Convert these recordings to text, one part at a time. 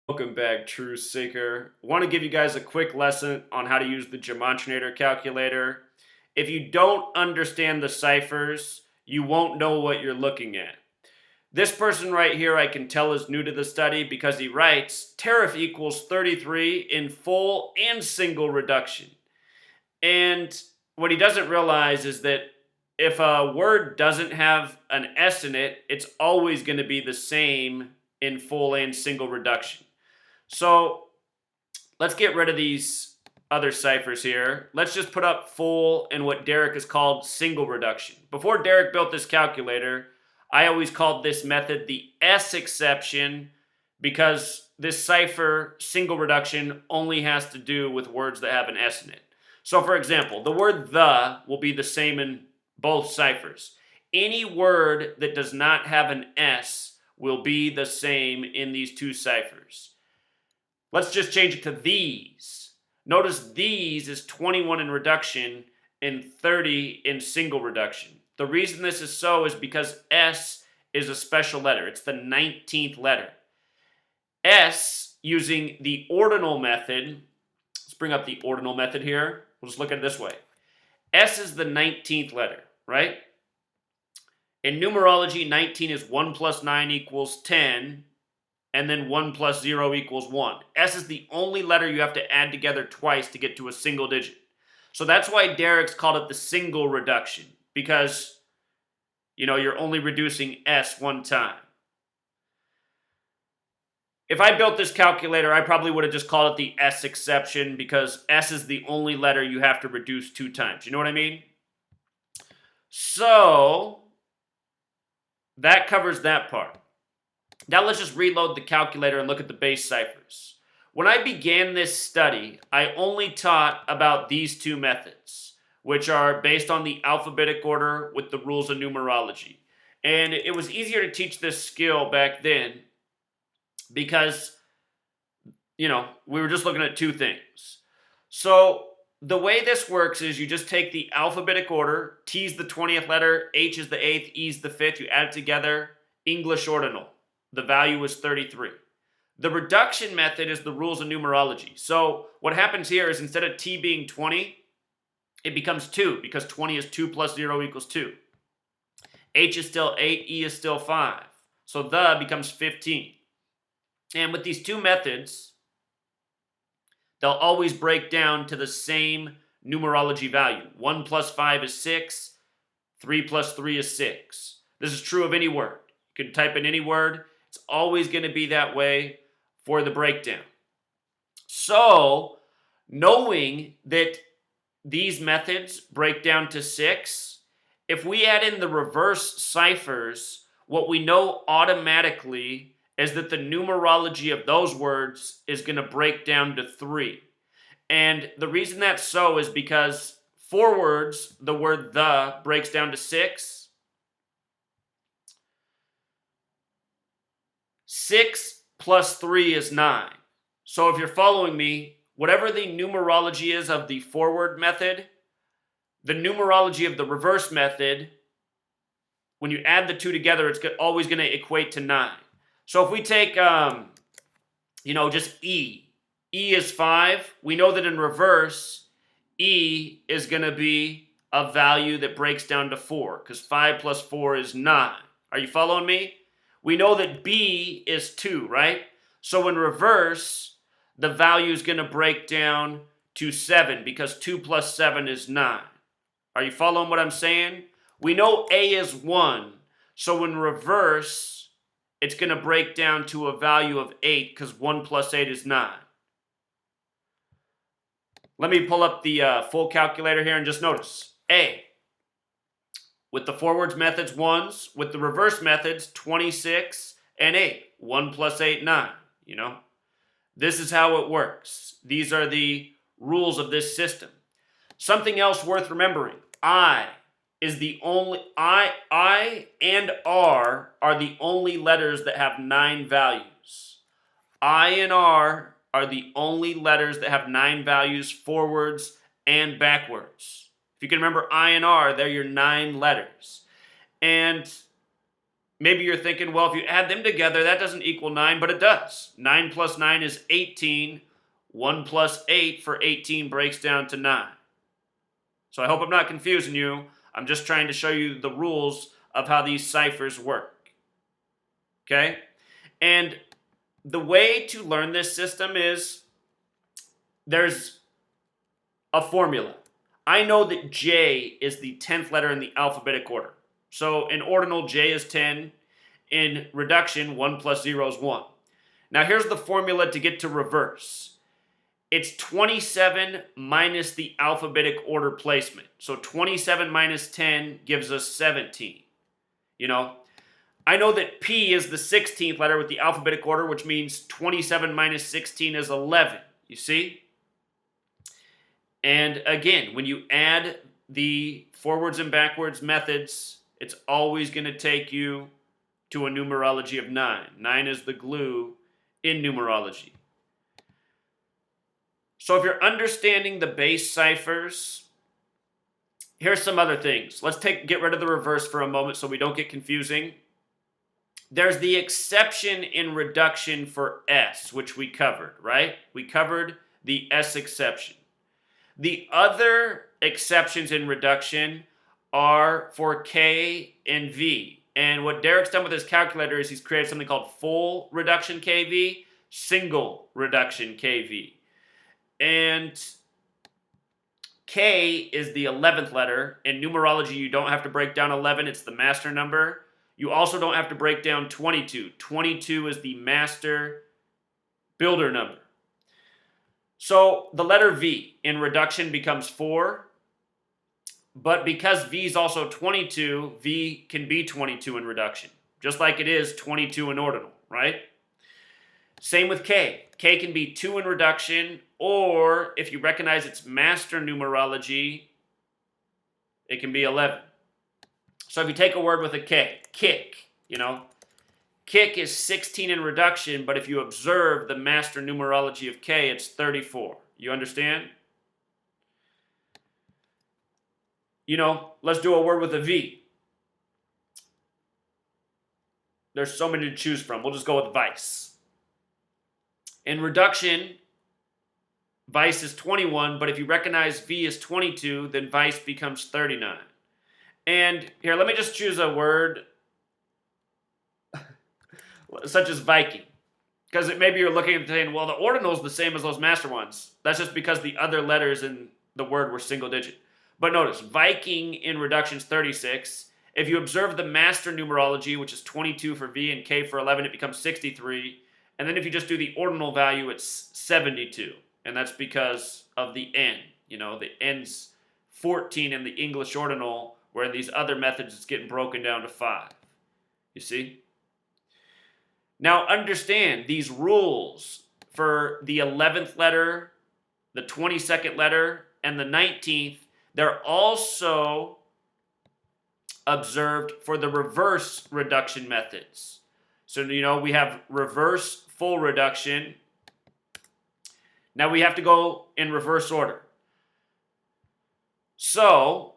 Welcome back, True Seeker. I want to give you guys a quick lesson on how to use the Gematria calculator. If you don't understand the ciphers, you won't know what you're looking at. This person right here, I can tell, is new to the study because he writes tariff equals 33 in full and single reduction. And what he doesn't realize is that if a word doesn't have an S in it, it's always going to be the same in full and single reduction. So let's get rid of these other ciphers here. Let's just put up full and what Derek has called single reduction. Before Derek built this calculator, I always called this method the S exception because this cipher, single reduction, only has to do with words that have an S in it. So for example, the word the will be the same in both ciphers. Any word that does not have an S will be the same in these two ciphers. Let's just change it to these. Notice these is 21 in reduction and 30 in single reduction. The reason this is so is because S is a special letter. It's the 19th letter. S, using the ordinal method, let's bring up the ordinal method here. We'll just look at it this way. S is the 19th letter, right? In numerology, 19 is 1 plus 9 equals 10. And then 1 plus 0 equals 1. S is the only letter you have to add together twice to get to a single digit. So that's why Derek's called it the single reduction, because, you're only reducing S one time. If I built this calculator, I probably would have just called it the S exception, because S is the only letter you have to reduce two times. You know what I mean? So that covers that part. Now let's just reload the calculator and look at the base ciphers. When I began this study, I only taught about these two methods, which are based on the alphabetic order with the rules of numerology. And it was easier to teach this skill back then because, we were just looking at two things. So the way this works is you just take the alphabetic order, T is the 20th letter, H is the 8th, E is the 5th, you add it together, English ordinal. The value is 33. The reduction method is the rules of numerology. So what happens here is instead of T being 20, it becomes 2 because 20 is 2 plus 0 equals 2. H is still 8, E is still 5. So the becomes 15. And with these two methods, they'll always break down to the same numerology value. 1 plus 5 is 6. 3 plus 3 is 6. This is true of any word. You can type in any word. It's always going to be that way for the breakdown. So, knowing that these methods break down to 6, if we add in the reverse ciphers, what we know automatically is that the numerology of those words is going to break down to 3. And the reason that's so is because for words, the word the breaks down to 6. 6 plus 3 is 9. So if you're following me, whatever the numerology is of the forward method, the numerology of the reverse method, when you add the two together, it's always going to equate to 9. So if we take, just E. E is 5. We know that in reverse, E is going to be a value that breaks down to 4, because 5 plus 4 is 9. Are you following me? We know that B is 2, right? So in reverse, the value is going to break down to 7 because 2 plus 7 is 9. Are you following what I'm saying? We know A is 1. So in reverse, it's going to break down to a value of 8 because 1 plus 8 is 9. Let me pull up the full calculator here and just notice. A. With the forwards methods, 1s. With the reverse methods, 26 and 8. 1 plus 8, 9. This is how it works. These are the rules of this system. Something else worth remembering. I and R are the only letters that have 9 values. I and R are the only letters that have 9 values forwards and backwards. If you can remember I and R, they're your 9 letters. And Maybe you're thinking, well, if you add them together, that doesn't equal 9, but it does. 9 plus 9 is 18. 1 plus 8 for 18 breaks down to 9. So I hope I'm not confusing you. I'm just trying to show you the rules of how these ciphers work. Okay? And the way to learn this system is there's a formula. I know that J is the 10th letter in the alphabetic order. So in ordinal, J is 10. In reduction, 1 plus 0 is 1. Now here's the formula to get to reverse. It's 27 minus the alphabetic order placement. So 27 minus 10 gives us 17. I know that P is the 16th letter with the alphabetic order, which means 27 minus 16 is 11. You see? And again, when you add the forwards and backwards methods, it's always going to take you to a numerology of 9. 9 is the glue in numerology. So if you're understanding the base ciphers, here's some other things. Let's get rid of the reverse for a moment so we don't get confusing. There's the exception in reduction for S, which we covered, right? We covered the S exception. The other exceptions in reduction are for K and V. And what Derek's done with his calculator is he's created something called full reduction KV, single reduction KV. And K is the 11th letter. In numerology, you don't have to break down 11. It's the master number. You also don't have to break down 22. 22 is the master builder number. So the letter V in reduction becomes 4. But because V is also 22, V can be 22 in reduction. Just like it is 22 in ordinal, right? Same with K. K can be 2 in reduction, or if you recognize its master numerology, it can be 11. So if you take a word with a K, kick, kick is 16 in reduction, but if you observe the master numerology of K, it's 34. You understand? Let's do a word with a V. There's so many to choose from. We'll just go with vice. In reduction, vice is 21, but if you recognize V is 22, then vice becomes 39. And here, let me just choose a word such as Viking. Because maybe you're looking and saying, well, the ordinal is the same as those master ones. That's just because the other letters in the word were single digit. But notice, Viking in reduction is 36. If you observe the master numerology, which is 22 for V and K for 11, it becomes 63. And then if you just do the ordinal value, it's 72. And that's because of the N. The N's 14 in the English ordinal, where in these other methods it's getting broken down to 5. You see? Now understand these rules for the 11th letter, the 22nd letter, and the 19th. They're also observed for the reverse reduction methods. So, we have reverse full reduction. Now we have to go in reverse order. So,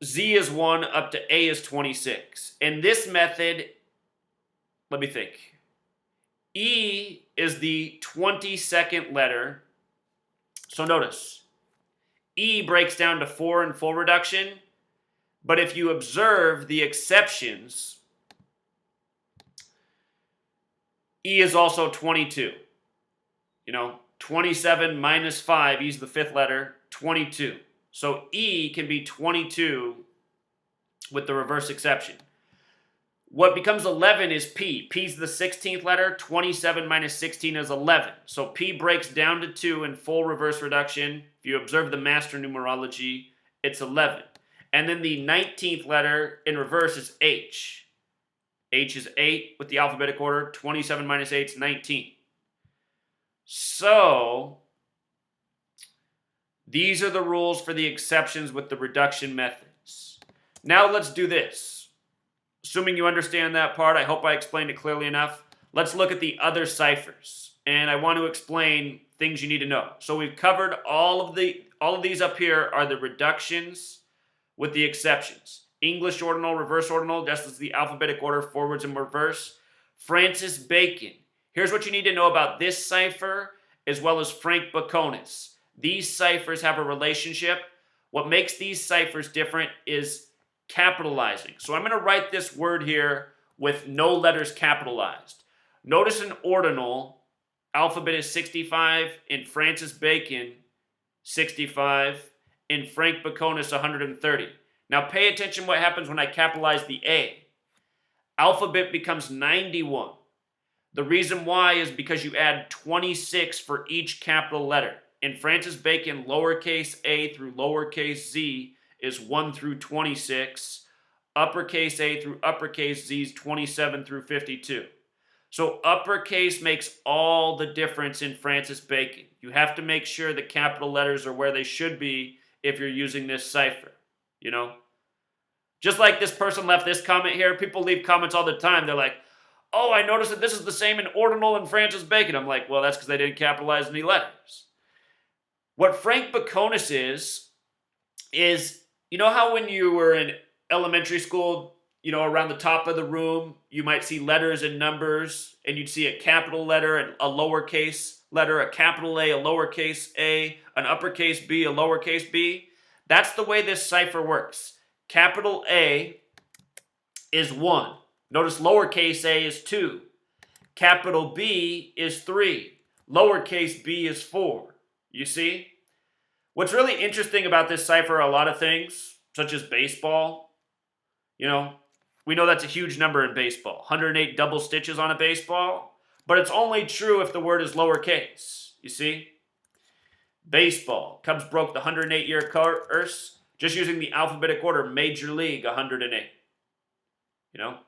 Z is 1 up to A is 26. In this method, let me think. E is the 22nd letter. So notice, E breaks down to 4 in full reduction. But if you observe the exceptions, E is also 22. 27 minus 5, E is the 5th letter, 22. So E can be 22 with the reverse exception. What becomes 11 is P. P is the 16th letter. 27 minus 16 is 11. So P breaks down to 2 in full reverse reduction. If you observe the master numerology, it's 11. And then the 19th letter in reverse is H. H is 8 with the alphabetic order. 27 minus 8 is 19. So these are the rules for the exceptions with the reduction methods. Now let's do this. Assuming you understand that part, I hope I explained it clearly enough. Let's look at the other ciphers. And I want to explain things you need to know. So we've covered all of these up here are the reductions with the exceptions. English ordinal, reverse ordinal, just as the alphabetic order forwards and reverse. Francis Bacon. Here's what you need to know about this cipher as well as Frank Baconis. These ciphers have a relationship. What makes these ciphers different is capitalizing. So I'm going to write this word here with no letters capitalized. Notice an ordinal, alphabet is 65, in Francis Bacon, 65, in Frank Baconis, 130. Now pay attention what happens when I capitalize the A. Alphabet becomes 91. The reason why is because you add 26 for each capital letter. In Francis Bacon, lowercase a through lowercase z is 1 through 26. Uppercase a through uppercase z is 27 through 52. So uppercase makes all the difference in Francis Bacon. You have to make sure the capital letters are where they should be if you're using this cipher, you know? Just like this person left this comment here, people leave comments all the time. They're like, oh, I noticed that this is the same in ordinal and Francis Bacon. I'm like, well, that's because they didn't capitalize any letters. What Frank Baconis is, you know how when you were in elementary school, you know, around the top of the room, you might see letters and numbers, and you'd see a capital letter and a lowercase letter, a capital A, a lowercase a, an uppercase B, a lowercase b. That's the way this cipher works. Capital A is 1. Notice lowercase a is 2. Capital B is 3. Lowercase b is 4. You see? What's really interesting about this cipher are a lot of things, such as baseball. You know, we know that's a huge number in baseball. 108 double stitches on a baseball. But it's only true if the word is lowercase. You see? Baseball. Cubs broke the 108-year curse just using the alphabetic order. Major League, 108. You know?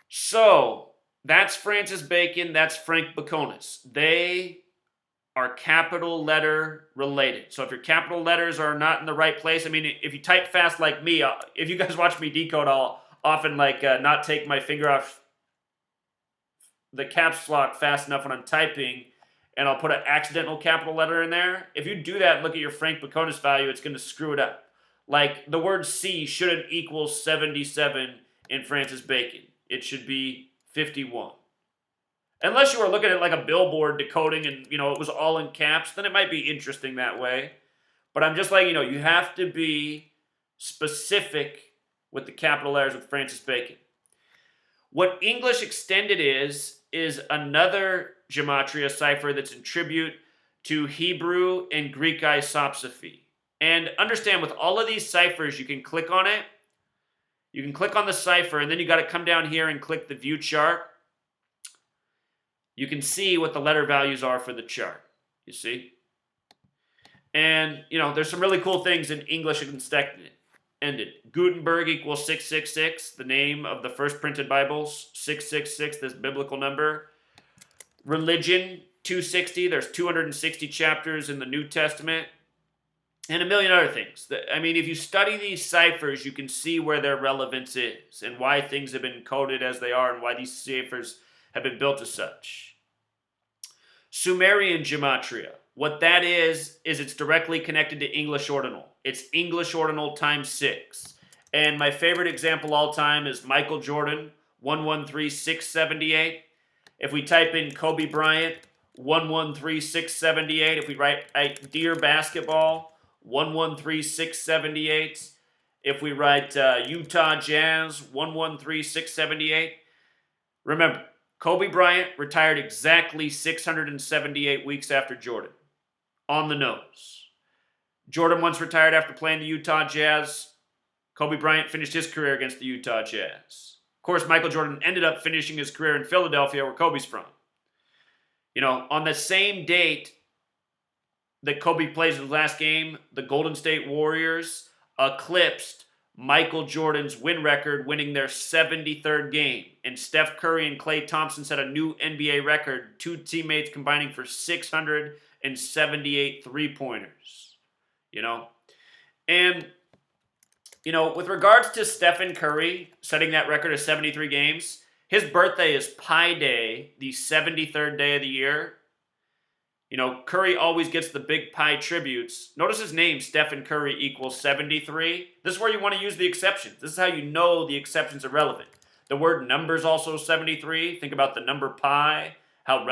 So, that's Francis Bacon, that's Frank Baconis. They are capital letter related. So if your capital letters are not in the right place, I mean, if you type fast like me, if you guys watch me decode, I'll often not take my finger off the caps lock fast enough when I'm typing, and I'll put an accidental capital letter in there. If you do that and look at your Frank Baconis value, it's going to screw it up. Like the word C shouldn't equal 77 in Francis Bacon. It should be 51. Unless you were looking at like a billboard decoding and, you know, it was all in caps, then it might be interesting that way. But I'm just like, you know, you have to be specific with the capital letters with Francis Bacon. What English Extended is another gematria cipher that's in tribute to Hebrew and Greek isopsophy. And understand, with all of these ciphers, you can click on it. You can click on the cipher, and then you got to come down here and click the view chart. You can see what the letter values are for the chart, you see? And, you know, there's some really cool things in English Extended. Gutenberg equals 666, the name of the first printed Bibles. 666, this biblical number. Religion, 260. There's 260 chapters in the New Testament. And a million other things. I mean, if you study these ciphers, you can see where their relevance is and why things have been coded as they are and why these ciphers have been built as such. Sumerian gematria. What that is it's directly connected to English ordinal. It's English ordinal times 6. And my favorite example all time is Michael Jordan, 113678. If we type in Kobe Bryant, 113678. If we write Deer Basketball, 113678. If we write Utah Jazz, 113678. Remember, Kobe Bryant retired exactly 678 weeks after Jordan. On the nose. Jordan once retired after playing the Utah Jazz. Kobe Bryant finished his career against the Utah Jazz. Of course, Michael Jordan ended up finishing his career in Philadelphia, where Kobe's from. You know, on the same date that Kobe plays his last game, the Golden State Warriors eclipsed Michael Jordan's win record, winning their 73rd game. And Steph Curry and Klay Thompson set a new NBA record, two teammates combining for 678 three-pointers. You know? And, you know, with regards to Stephen Curry setting that record of 73 games, his birthday is Pi Day, the 73rd day of the year. You know, Curry always gets the big pie tributes. Notice his name, Stephen Curry, equals 73. This is where you want to use the exceptions. This is how you know the exceptions are relevant. The word number is also 73. Think about the number pi.